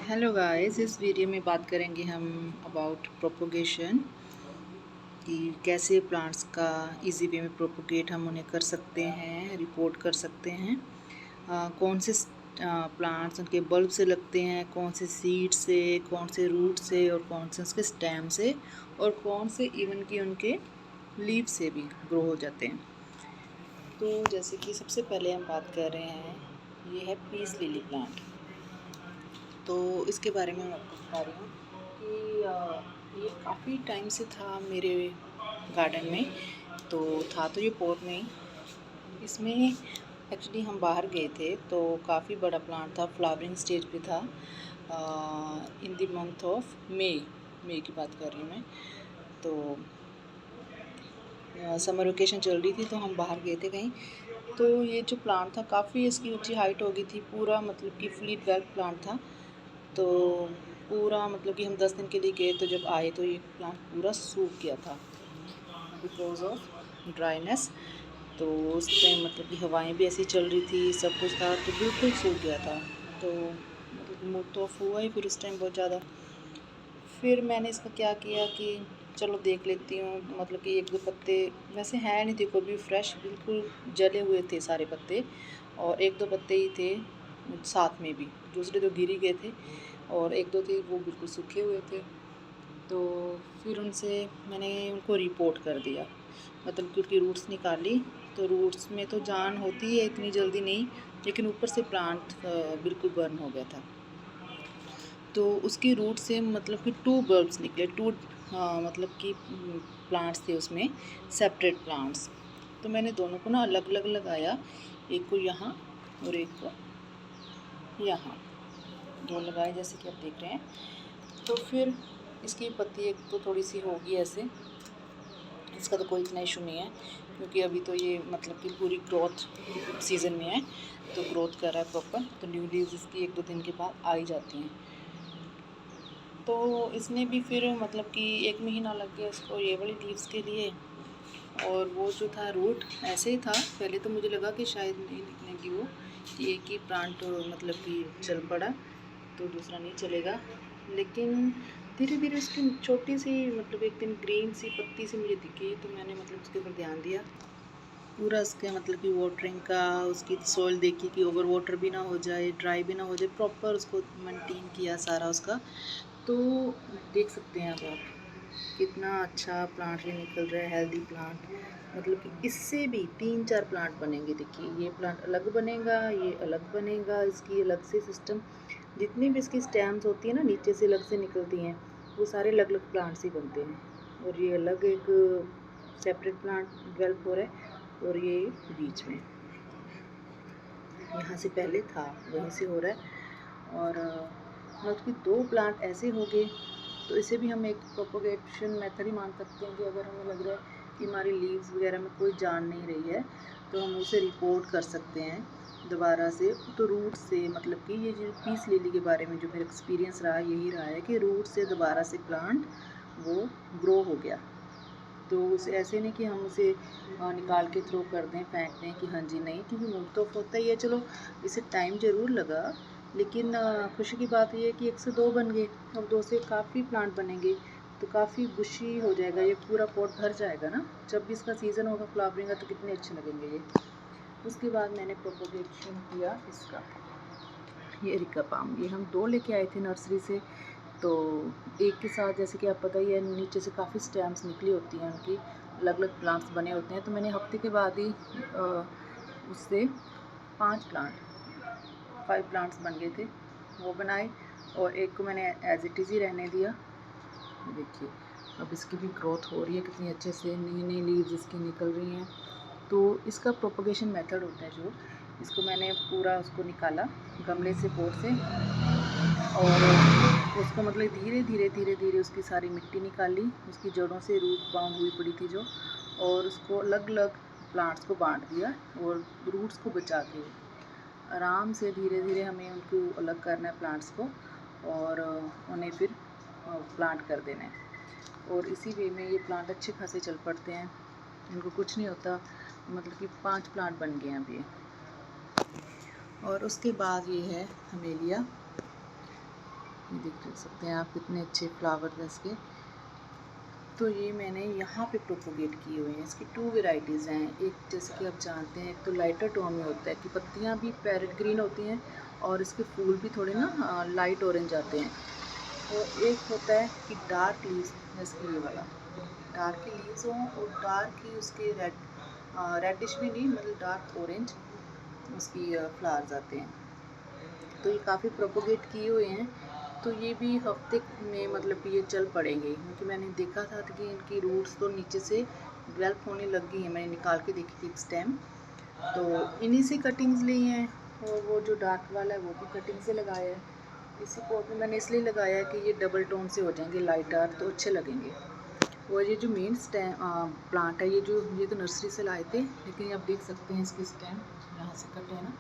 Hello guys, इस video में बात करेंगे हम अबाउट प्रोपोगेशन कि कैसे प्लांट्स का इजी वे में प्रोपोगेट हम उन्हें कर सकते हैं, रिपोर्ट कर सकते हैं। कौन से प्लांट्स उनके बल्ब से लगते हैं, कौन से सीड से, कौन से रूट से और कौन से उसके स्टेम से और कौन से इवन कि उनके लीव से भी ग्रो हो जाते हैं। तो जैसे कि सबसे पहले हम बात कर रहे हैं, ये है पीस लिली प्लांट। तो इसके बारे में मैं आपको बता रही हूँ कि ये काफ़ी टाइम से था मेरे गार्डन में। तो था तो ये पॉट में ही। इसमें एक्चुअली हम बाहर गए थे तो काफ़ी बड़ा प्लांट था, फ्लावरिंग स्टेज पे था। In the month of May की बात कर रही हूँ मैं। तो समर वेकेशन चल रही थी तो हम बाहर गए थे कहीं। तो ये जो प्लांट था काफ़ी इसकी ऊंची हाइट हो गई थी, पूरा मतलब कि फुली डेवलप्ड प्लांट था। तो पूरा मतलब कि हम 10 दिन के लिए गए तो जब आए तो ये प्लांट पूरा सूख गया था बिकॉज ऑफ ड्राइनेस। तो उस टाइम मतलब कि हवाएं भी ऐसी चल रही थी, सब कुछ था, तो बिल्कुल सूख गया था। तो मतलब कि मूड तो ऑफ हुआ ही फिर उस टाइम बहुत ज़्यादा। फिर मैंने इसका क्या किया कि चलो देख लेती हूँ, मतलब कि एक दो पत्ते वैसे हैं नहीं थे, कोई भी फ्रेश, बिल्कुल जले हुए थे सारे पत्ते, और एक दो पत्ते ही थे साथ में भी, दूसरे तो गिर ही गए थे और एक दो थे वो बिल्कुल सूखे हुए थे। तो फिर उनसे मैंने उनको रिपोर्ट कर दिया, मतलब कि उनकी रूट्स निकाली। तो रूट्स में तो जान होती है इतनी जल्दी नहीं, लेकिन ऊपर से प्लांट बिल्कुल बर्न हो गया था। तो उसकी रूट से मतलब कि 2 बल्ब्स निकले, 2 मतलब कि प्लांट्स थे उसमें, सेपरेट प्लांट्स। तो मैंने दोनों को ना अलग अलग लगाया, एक को यहाँ और एक को यहाँ, दो लगाए जैसे कि आप देख रहे हैं। तो फिर इसकी पत्ती एक तो थोड़ी सी होगी ऐसे, इसका तो कोई इतना इशू नहीं है क्योंकि अभी तो ये मतलब कि पूरी ग्रोथ सीज़न में है, तो ग्रोथ कर रहा है प्रॉपर। तो न्यू लीव्स इसकी एक दो दिन के बाद आ ही जाती हैं। तो इसने भी फिर मतलब कि 1 महीना लग गया इसको ये वाली लीव्स के लिए। और वो जो था रूट ऐसे ही था, पहले तो मुझे लगा कि शायद नहीं निकलेगी वो, कि एक ही प्लांट मतलब कि चल पड़ा तो दूसरा नहीं चलेगा। लेकिन धीरे धीरे उसकी छोटी सी मतलब एक दिन ग्रीन सी पत्ती सी मुझे दिखी, तो मैंने मतलब उसके ऊपर ध्यान दिया पूरा, उसके मतलब कि वाटरिंग का, उसकी सॉइल देखी कि ओवर वाटर भी ना हो जाए, ड्राई भी ना हो जाए, प्रॉपर उसको मेंटेन किया सारा उसका। तो देख सकते हैं अब आप कितना अच्छा प्लांट ये निकल रहा है, हेल्दी प्लांट। मतलब कि इससे भी 3-4 प्लांट बनेंगे। देखिए ये प्लांट अलग बनेगा, ये अलग बनेगा, इसकी अलग से सिस्टम, जितनी भी इसकी स्टेम्स होती है ना नीचे से अलग से निकलती हैं, वो सारे अलग अलग प्लांट्स ही बनते हैं। और ये अलग एक सेपरेट प्लांट डेवलप हो रहा है, और ये बीच में यहाँ से पहले था वहीं से हो रहा है। और मतलब कि 2 प्लांट ऐसे हो गए, तो इसे भी हम एक प्रोपोगेशन मेथड ही मान सकते हैं कि अगर हमें लग रहा है कि हमारी लीव्स वगैरह में कोई जान नहीं रही है तो हम उसे रिपोर्ट कर सकते हैं दोबारा से। तो रूट से मतलब कि ये जो पीस लिली के बारे में जो मेरा एक्सपीरियंस रहा यही रहा है कि रूट से दोबारा से प्लांट वो ग्रो हो गया। तो उसे ऐसे नहीं कि हम उसे निकाल के थ्रो कर दें, फेंक दें कि हाँ जी नहीं, क्योंकि मूड तो होता ही है। चलो इसे टाइम ज़रूर लगा, लेकिन खुशी की बात ये है कि 1 से 2 बन गए, अब 2 से काफ़ी प्लांट बनेंगे, तो काफ़ी बुशी हो जाएगा, ये पूरा पॉट भर जाएगा ना। जब भी इसका सीज़न होगा फ्लावरिंग का तो कितने अच्छे लगेंगे ये। उसके बाद मैंने प्रोपोगेशन किया इसका, ये एरिका पाम, ये हम 2 लेके आए थे नर्सरी से। तो एक के साथ जैसे कि आप पता ही है नीचे से काफ़ी स्टेम्स निकली होती हैं उनकी, अलग अलग प्लांट्स बने होते हैं। तो मैंने हफ्ते के बाद ही उससे 5 प्लांट्स बन गए थे, वो बनाए, और एक को मैंने एज इट इज़ ही रहने दिया। देखिए अब इसकी भी ग्रोथ हो रही है कितनी अच्छे से, नई नई लीव्स इसकी निकल रही हैं। तो इसका प्रोपोगेशन मेथड होता है जो, इसको मैंने पूरा उसको निकाला गमले से, पोट से, और उसको मतलब धीरे धीरे उसकी सारी मिट्टी निकाली, उसकी जड़ों से रूट बाउंड हुई पड़ी थी जो, और उसको अलग अलग प्लांट्स को बांट दिया, और रूट्स को बचा के आराम से धीरे धीरे हमें उनको अलग करना है प्लांट्स को, और उन्हें फिर प्लांट कर देना है। और इसी वे में ये प्लांट अच्छे खासे चल पड़ते हैं, इनको कुछ नहीं होता। मतलब कि 5 प्लांट बन गए हैं अब ये। और उसके बाद ये है हमेलिया, ये देख सकते हैं आप कितने अच्छे फ्लावर हैं इसके। तो ये मैंने यहाँ पे प्रोपोगेट किए हुए हैं। इसकी 2 वेराइटीज़ हैं। एक जैसे कि आप जानते हैं, एक तो लाइटर टोन में होता है कि पत्तियाँ भी पैरेट ग्रीन होती हैं और इसके फूल भी थोड़े ना लाइट ऑरेंज आते हैं। और एक होता है कि डार्क लीव्स, जैसे ये वाला डार्क की लीव्स हों और डार्क ही उसके रेडिश भी नहीं, मतलब डार्क ऑरेंज उसकी फ्लावर्स आते हैं। तो ये काफ़ी प्रोपोगेट किए हुए हैं। तो ये भी हफ्ते में मतलब कि ये चल पड़ेंगे, क्योंकि मैंने देखा था कि इनकी रूट्स तो नीचे से डेवलप होने लग गई हैं। मैंने निकाल के देखी थी एक स्टेम, तो इन्हीं से कटिंग्स ली हैं। और वो जो डार्क वाला है वो भी कटिंग से लगाया है। इसी पॉट में मैंने इसलिए लगाया है कि ये डबल टोन से हो जाएंगे, लाइट डार्क, तो अच्छे लगेंगे। और ये जो मेन स्टेम प्लांट है, ये तो नर्सरी से लाए थे, लेकिन आप देख सकते हैं इसके स्टेम यहाँ से कट है ना,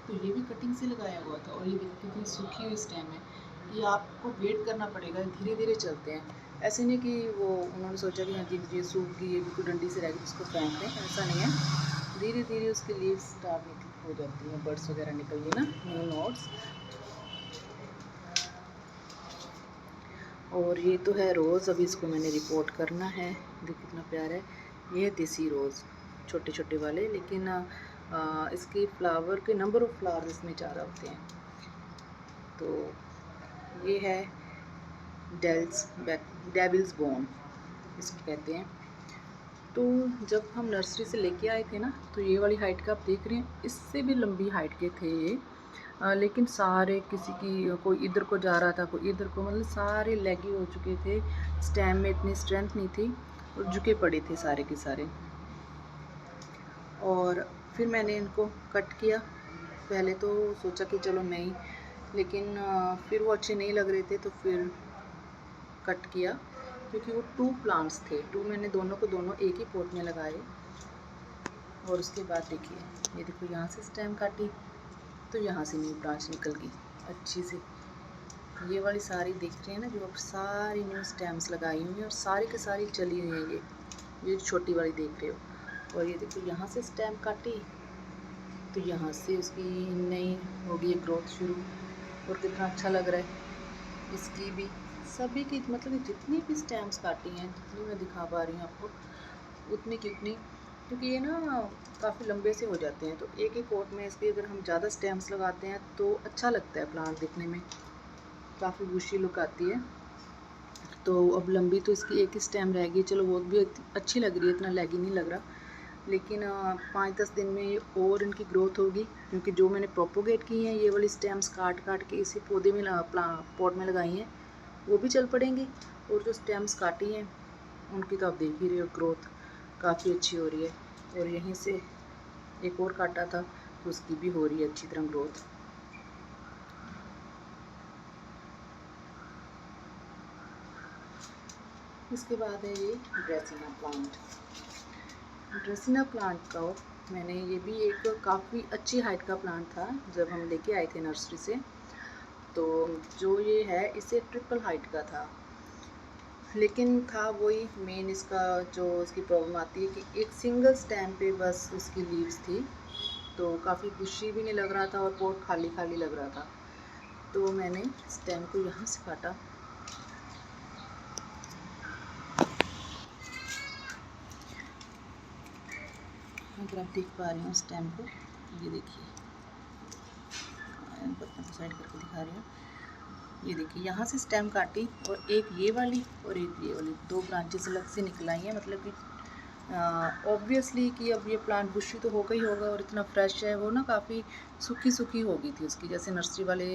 तो ये भी कटिंग से लगाया हुआ था। और ये देखिए कितनी सूखी हुई स्टेम है। ये आपको वेट करना पड़ेगा, धीरे धीरे चलते हैं। ऐसे नहीं कि वो उन्होंने सोचा कि हाँ जी ये सूख गई, ये बिल्कुल डंडी से रहेगी उसको फेंक दें, ऐसा नहीं है। धीरे धीरे उसकी लीव्स स्टार्ट हो जाती हैं, बर्ड्स वगैरह निकल गई ना, न्यू नोट्स। और ये तो है रोज़, अभी इसको मैंने रिपोर्ट करना है। देखिए कितना प्यारा है। ये है देसी रोज़, छोटे छोटे वाले, लेकिन इसके फ्लावर के नंबर ऑफ़ फ्लावर्स इसमें ज़्यादा होते हैं। तो ये है डेविल्स बोन इसको कहते हैं। तो जब हम नर्सरी से लेके आए थे ना, तो ये वाली हाइट का आप देख रहे हैं, इससे भी लंबी हाइट के थे ये। लेकिन सारे किसी की, कोई इधर को जा रहा था, कोई इधर को, मतलब सारे लेगी हो चुके थे। स्टेम में इतनी स्ट्रेंथ नहीं थी और झुके पड़े थे सारे के सारे। और फिर मैंने इनको कट किया। पहले तो सोचा कि चलो नहीं, लेकिन फिर वो अच्छे नहीं लग रहे थे, तो फिर कट किया, क्योंकि वो 2 प्लांट्स थे। 2 मैंने दोनों को दोनों एक ही पॉट में लगाए। और उसके बाद देखिए, ये देखो यहाँ से स्टेम काटी तो यहाँ से न्यू ब्रांच निकल गई अच्छी से। ये वाली सारी देख रहे हैं ना, जो अब सारी न्यू स्टेम्स लगाई हुई हैं और सारी की सारी चली हुई हैं। ये छोटी वाली देख रहे हो। और ये देखो यहाँ से स्टेम काटी तो यहाँ से उसकी नई होगी ग्रोथ शुरू। और कितना अच्छा लग रहा है इसकी भी, सभी की, मतलब जितनी भी स्टेम्स काटी हैं, जितनी मैं दिखा पा रही हूँ आपको, उतनी की उतनी, क्योंकि ये ना काफ़ी लंबे से हो जाते हैं। तो एक ही पॉट में इसके अगर हम ज़्यादा स्टेम्स लगाते हैं तो अच्छा लगता है प्लांट दिखने में, काफ़ी बुशी लुक आती है। तो अब लंबी तो इसकी एक ही स्टेम रह गई, चलो वो भी अच्छी लग रही है, इतना लैगी नहीं लग रहा। लेकिन 5-10 दिन में ये और इनकी ग्रोथ होगी, क्योंकि जो मैंने प्रोपोगेट की हैं ये वाली स्टेम्स काट काट के इसी पौधे में पॉट में लगाई हैं, वो भी चल पड़ेंगी। और जो स्टेम्स काटी हैं उनकी तो आप देख ही रहे हो, ग्रोथ काफ़ी अच्छी हो रही है। और यहीं से एक और काटा था तो उसकी भी हो रही है अच्छी तरह ग्रोथ। इसके बाद है ये ड्रेसिना प्लांट। ड्रेसिना प्लांट का मैंने, ये भी एक काफ़ी अच्छी हाइट का प्लांट था जब हम लेके आए थे नर्सरी से। तो जो ये है इसे ट्रिपल हाइट का था, लेकिन था वही मेन इसका जो इसकी प्रॉब्लम आती है कि एक सिंगल स्टेम पे बस उसकी लीव्स थी, तो काफ़ी बुशी भी नहीं लग रहा था और पॉट खाली खाली लग रहा था। तो मैंने स्टेम को यहाँ से काटा, अगर आप देख पा रहे हो स्टेम को, ये देखिए, पत्तों को साइड करके दिखा रही हूँ। ये देखिए यहाँ से स्टेम काटी और एक ये वाली और एक ये वाली, 2 ब्रांचेस अलग से निकल आई हैं। मतलब कि ऑब्वियसली कि अब ये प्लांट बुशी तो होगा ही होगा, और इतना फ्रेश है वो ना, काफ़ी सूखी सूखी हो गई थी उसकी। जैसे नर्सरी वाले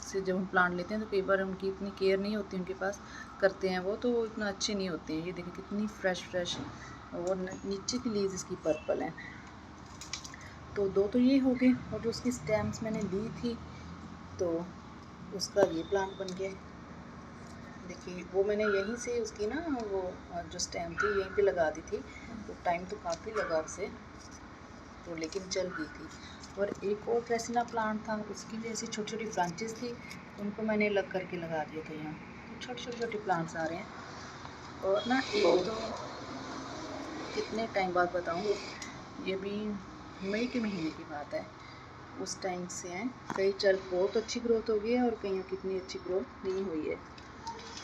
से जब हम प्लांट लेते हैं तो कई बार उनकी इतनी केयर नहीं होती, उनके पास करते हैं वो, तो इतना अच्छे नहीं होते हैं। ये देखिए कितनी फ्रेश और नीचे की लीव्स इसकी पर्पल है। तो 2 तो ये हो गए, और जो उसकी स्टेम्स मैंने ली थी तो उसका ये प्लांट बन गया। देखिए वो मैंने यहीं से उसकी ना, वो जो स्टेम थी यहीं पे लगा दी थी, तो टाइम तो काफ़ी लगा उसे, तो लेकिन चल गई थी। और एक और ड्रेसिना प्लांट था, उसकी भी ऐसी छोटी छोटी ब्रांचेस थी, उनको मैंने अलग करके लगा दिया था यहाँ। तो छोटे छोटे प्लांट्स आ रहे हैं। और ना एक तो कितने टाइम बाद बताऊँ, ये भी मई के महीने की बात है, उस टाइम से हैं। कई चल बहुत अच्छी ग्रोथ हो गई है और कईयों की इतनी अच्छी ग्रोथ नहीं हुई है।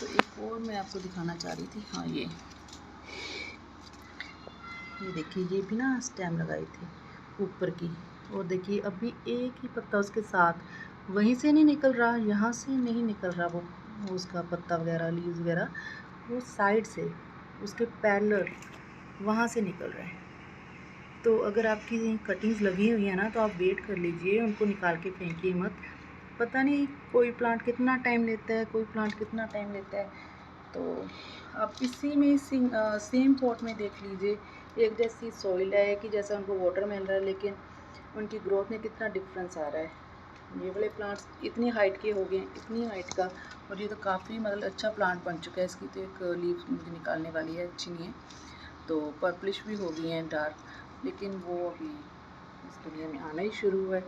तो एक और मैं आपको दिखाना चाह रही थी, हाँ ये देखिए, ये भी ना स्टेम लगाई थी ऊपर की, और देखिए अभी एक ही पत्ता उसके साथ वहीं से नहीं निकल रहा, यहाँ से नहीं निकल रहा वो उसका पत्ता वगैरह लीव्स वगैरह, वो साइड से उसके पैरेलल वहाँ से निकल रहा है। तो अगर आपकी कटिंग्स लगी हुई है ना तो आप वेट कर लीजिए, उनको निकाल के फेंकिए मत। पता नहीं कोई प्लांट कितना टाइम लेता है, कोई प्लांट कितना टाइम लेता है। तो आप इसी में सेम पॉट में देख लीजिए, एक जैसी सॉइल है कि जैसा उनको वाटर मिल रहा है, लेकिन उनकी ग्रोथ में कितना डिफरेंस आ रहा है। ये वाले प्लांट्स इतनी हाइट के हो गए, इतनी हाइट का, और ये तो काफ़ी मतलब अच्छा प्लांट बन चुका है। इसकी तो एक लीव मुझे निकालने वाली है, अच्छी नहीं है, तो पर्पलिश भी हो गई हैं डार्क, लेकिन वो अभी इस दुनिया में आना ही शुरू हुआ है।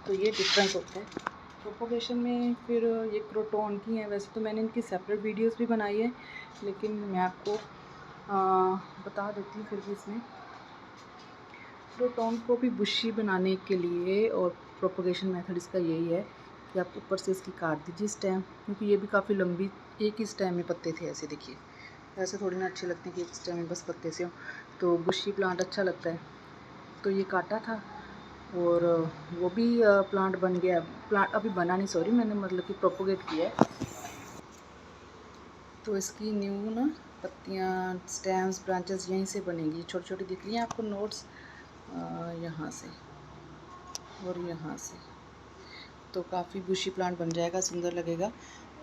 तो ये डिफरेंस होता है प्रोपोगेशन में। फिर ये क्रोटॉन की हैं, वैसे तो मैंने इनकी सेपरेट वीडियोस भी बनाई है, लेकिन मैं आपको बता देती हूँ फिर भी इसमें। क्रोटॉन को भी बुशी बनाने के लिए और प्रोपोगेशन मेथड इसका यही है कि आप ऊपर से इसकी काट दीजिए स्टेम, क्योंकि ये भी काफ़ी लंबी, एक ही स्टेम में पत्ते थे ऐसे, देखिए ऐसे थोड़ी ना अच्छे लगते हैं कि एक स्टेम में बस पत्ते से हो, तो बुशी प्लांट अच्छा लगता है। तो ये काटा था और वो भी प्लांट बन गया। प्लांट अभी बना नहीं, सॉरी, मैंने मतलब कि प्रोपोगेट किया है। तो इसकी न्यू ना पत्तियाँ, स्टेम्स, ब्रांचेस यहीं से बनेंगी, छोटी छोटी दिख रही हैं आपको नोट्स, यहाँ से और यहाँ से। तो काफ़ी बुशी प्लांट बन जाएगा, सुंदर लगेगा।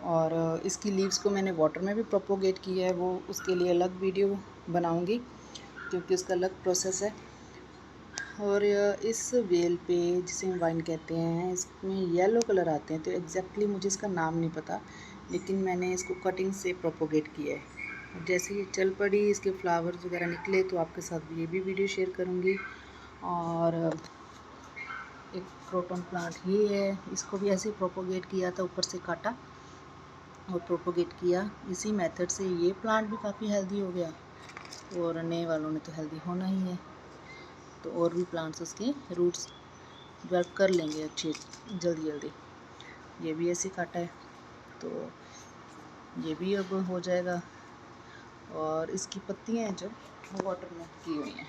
और इसकी लीव्स को मैंने वाटर में भी प्रोपोगेट किया है, वो उसके लिए अलग वीडियो बनाऊंगी क्योंकि उसका अलग प्रोसेस है। और इस वेल पे, जिसे हम वाइन कहते हैं, इसमें येलो कलर आते हैं, तो एग्जैक्टली मुझे इसका नाम नहीं पता, लेकिन मैंने इसको कटिंग से प्रोपोगेट किया है। जैसे ये चल पड़ी, इसके फ्लावर्स वगैरह निकले, तो आपके साथ ये भी वीडियो शेयर करूँगी। और एक क्रोटन प्लांट ये है, इसको भी ऐसे प्रोपोगेट किया था, ऊपर से काटा और प्रोपोगेट किया इसी मेथड से। ये प्लांट भी काफ़ी हेल्दी हो गया, और नए वालों ने तो हेल्दी होना ही है। तो और भी प्लांट्स उसके रूट्स डेवलप कर लेंगे अच्छी जल्दी जल्दी। ये भी ऐसे काटा है, तो ये भी अब हो जाएगा। और इसकी पत्तियाँ हैं जो वो वाटर में की हुई हैं,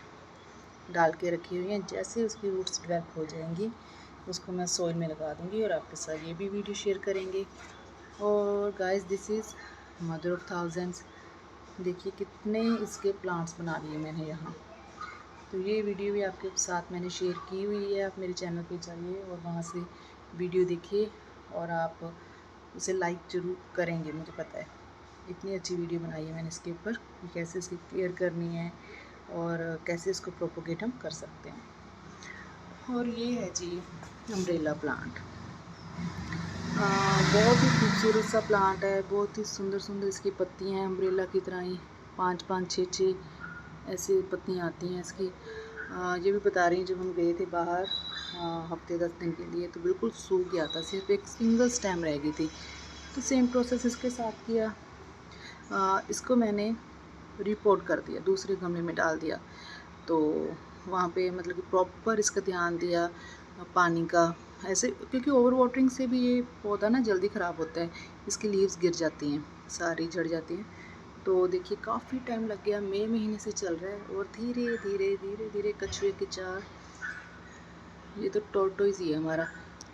डाल के रखी हुई हैं, जैसे उसकी रूट्स डेवलप हो जाएंगी उसको मैं सॉइल में लगा दूँगी और आपके साथ ये भी वीडियो शेयर करेंगे। और guys, this is mother of thousands. देखिए कितने इसके प्लांट्स बना लिए मैंने यहाँ। तो ये वीडियो भी आपके साथ मैंने शेयर की हुई है, आप मेरे चैनल पे जाइए और वहाँ से वीडियो देखिए, और आप उसे लाइक ज़रूर करेंगे, मुझे पता है। इतनी अच्छी वीडियो बनाई है मैंने इसके ऊपर कि कैसे इसकी केयर करनी है और कैसे इसको प्रोपोगेट हम कर सकते हैं। और ये है जी अम्ब्रेला प्लांट, बहुत ही खूबसूरत सा प्लांट है, बहुत ही सुंदर सुंदर इसकी पत्तियाँ हैं, अम्ब्रेला की तरह ही 5-5, 6-6 ऐसी पत्तियाँ आती हैं इसकी। ये भी बता रही हैं, जब हम गए थे बाहर हफ्ते 10 दिन के लिए, तो बिल्कुल सूख गया था, सिर्फ एक सिंगल स्टेम रह गई थी। तो सेम प्रोसेस इसके साथ किया। इसको मैंने रिपोर्ट कर दिया, दूसरे गमले में डाल दिया, तो वहाँ पे मतलब कि प्रॉपर इसका ध्यान दिया पानी का, ऐसे, क्योंकि ओवर वाटरिंग से भी ये पौधा ना जल्दी ख़राब होता है, इसकी लीव्स गिर जाती हैं, सारी झड़ जाती हैं। तो देखिए काफ़ी टाइम लग गया, मई महीने से चल रहा है, और धीरे धीरे धीरे धीरे कछुए के चार, ये तो टोर्टोइज ही है हमारा,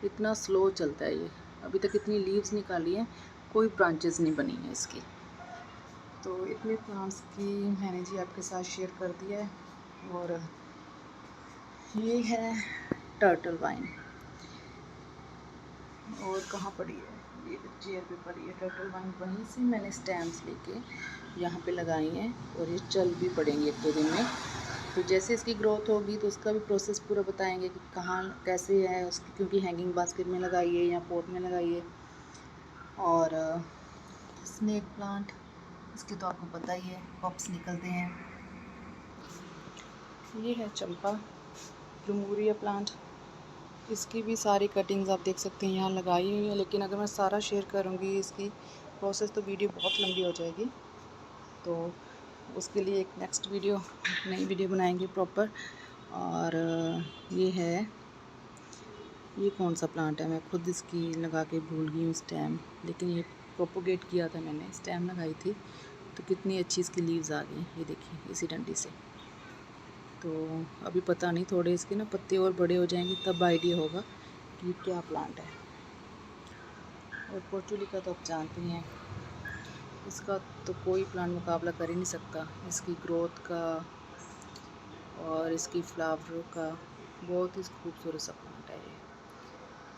इतना स्लो चलता है ये। अभी तक इतनी लीव्स निकाली हैं, कोई ब्रांचेस नहीं बनी है इसकी। तो इतने प्लांट्स की मैंने जी आपके साथ शेयर कर दिया है। और ये है टर्टल वाइन, और कहाँ पड़ी है, ये चेयर पे पड़ी है टर्टल वाइन, वहीं से मैंने स्टैम्प्स लेके यहाँ पे लगाई हैं, और ये चल भी पड़ेंगी 1-2 दिन में। तो जैसे इसकी ग्रोथ होगी तो उसका भी प्रोसेस पूरा बताएंगे कि कहाँ कैसे है उसकी, क्योंकि हैंगिंग बास्केट में लगाइए या पॉट में लगाइए। और स्नेक प्लांट, इसके तो आपको पता ही है, पप्स निकलते हैं। ये है चंपा, प्लूमेरिया प्लांट, इसकी भी सारी कटिंग्स आप देख सकते हैं यहाँ लगाई हुई है, लेकिन अगर मैं सारा शेयर करूँगी इसकी प्रोसेस तो वीडियो बहुत लंबी हो जाएगी, तो उसके लिए एक नेक्स्ट वीडियो, नई वीडियो बनाएंगे प्रॉपर। और ये है ये कौन सा प्लांट है, मैं खुद इसकी लगा के भूल गई हूँ स्टेम, लेकिन ये प्रोपोगेट किया था मैंने, स्टेम लगाई थी तो कितनी अच्छी इसकी लीव्स आ गई, ये देखिए इसी डंडी से। तो अभी पता नहीं, थोड़े इसके ना पत्ते और बड़े हो जाएंगे तब आइडिया होगा कि क्या प्लांट है। और पोर्चुलिका तो आप जानते ही हैं, इसका तो कोई प्लांट मुकाबला कर ही नहीं सकता, इसकी ग्रोथ का और इसकी फ्लावर का। बहुत ही खूबसूरत सा प्लांट है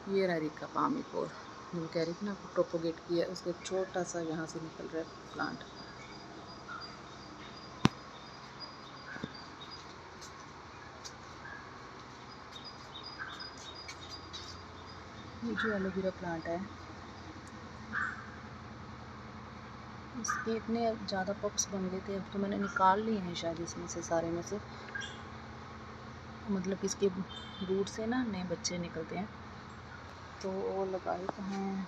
ये अरेबिका पाम एक और जो कह रही थी ना, प्रोपोगेट किया, उसका छोटा सा यहाँ से निकल रहा है प्लांट। ये जो एलोवेरा प्लांट है, इसके इतने ज़्यादा पप्स बन गए थे, अब तो मैंने निकाल लिए हैं शायद इसमें से, सारे में से, मतलब इसके रूट से ना नए बच्चे निकलते हैं। तो वो लगाए कहाँ हैं,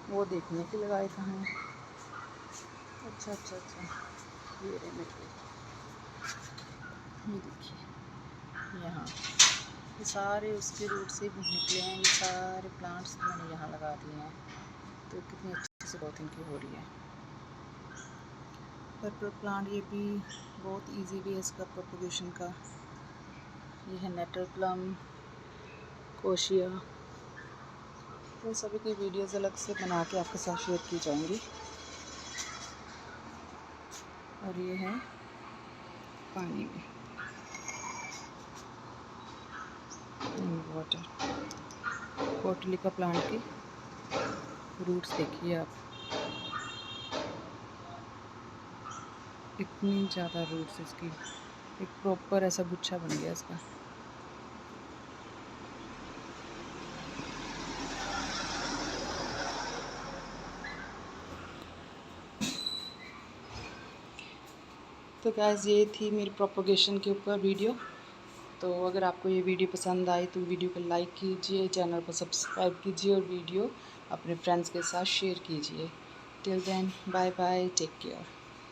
वो देखने के लगाए कहाँ हैं। अच्छा अच्छा अच्छा, ये रहे मेरे, ये देखिए यहाँ, ये सारे उसके रूट से भी निकले हैं, ये सारे प्लांट्स मैंने यहाँ लगा दिए हैं। तो कितनी अच्छे से ग्रोथ इनकी हो रही है। पर्पल प्लांट ये भी बहुत इजी भी है इसका प्रोपगेशन का। ये है नेटर प्लम, कोशिया। तो सभी की वीडियोस अलग से बना के आपके साथ शेयर की जाएंगी। और ये है पानी में वाटर, पोर्टुलिका प्लांट के रूट्स देखिए आप, इतनी ज़्यादा रूट्स इसकी, एक प्रॉपर ऐसा गुच्छा बन गया इसका। तो गाइस ये थी मेरी प्रोपगेशन के ऊपर वीडियो। तो अगर आपको ये वीडियो पसंद आई तो वीडियो को लाइक कीजिए, चैनल को सब्सक्राइब कीजिए और वीडियो अपने फ्रेंड्स के साथ शेयर कीजिए। Till then bye bye, take care.